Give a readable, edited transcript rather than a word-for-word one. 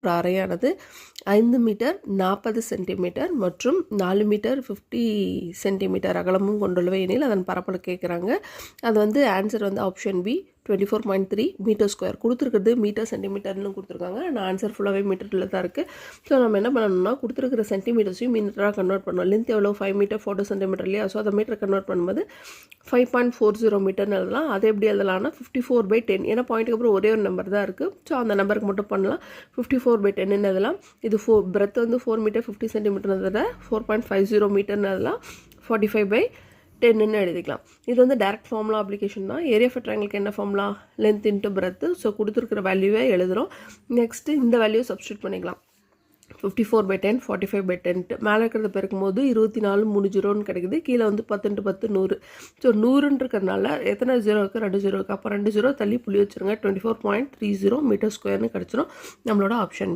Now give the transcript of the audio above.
அறையானது 5 metre 40 centimetre மற்றும் 4 metre 50 centimetre அகலமும் கொண்டுள்ளவை எனில் அதன் பரப்பளவு கேட்குறாங்க. அது வந்து ஆன்சர் வந்து ஆப்ஷன் பி 24.3 மீட்டர் ஸ்கொயர். கொடுத்துருக்குறது மீட்டர் சென்டிமீட்டர்னு கொடுத்துருக்காங்க. ஆனால் ஆன்சர் ஃபுல்லாகவே மீட்டரில் தான் இருக்குது. ஸோ நம்ம என்ன பண்ணணும்னா கொடுத்துருக்கிற சென்டிமீட்டர்ஸையும் மீட்டராக கன்வெர்ட் பண்ணணும். லென்த் எவ்வளோ 5 மீட்டர் 40 சென்டிமீட்டர் இல்லையா? ஸோ அதை மீட்டர் கன்வெர்ட் பண்ணும்போது 5.40 மீட்டர்னு எழுதலாம். அதை எப்படி எழுதலாம்னா 54/10. ஏன்னா பாயிண்ட்டுக்கு அப்புறம் ஒரே ஒரு நம்பர் தான் இருக்குது. ஸோ அந்த நம்பருக்கு மட்டும் பண்ணலாம். 54/10 எழுதலாம். இது பிரெத் வந்து 4 மீட்டர் 50 சென்டிமீட்டர் 4.50 மீட்டர்னு எழுதலாம். 45/10 எழுதிக்கலாம். இது வந்து டைரக்ட் ஃபார்முலா அப்ளிகேஷன் தான். ஏரியா ஆஃப் ட்ரையாங்கிளுக்கு என்ன formula? Length into breadth. So கொடுத்துருக்கிற வேல்யூவே எழுதுகிறோம். நெக்ஸ்ட்டு இந்த வேல்யூ சப்ஸ்டியூட் பண்ணிக்கலாம். 54/10 45/10 மேலே இருக்கிறத பெருக்கும்போது 24 கிடைக்குது. கீழே வந்து 10 × 10 100. ஸோ 100ன்னு இருக்கிறதுனால எத்தனை 0 இருக்குது? 2 0 இருக்குது. அப்போ 2 0 தள்ளி புள்ளி வச்சுருங்க. 24.30 மீட்டர் ஸ்கொயர்னு கிடச்சிரும். நம்மளோட ஆப்ஷன்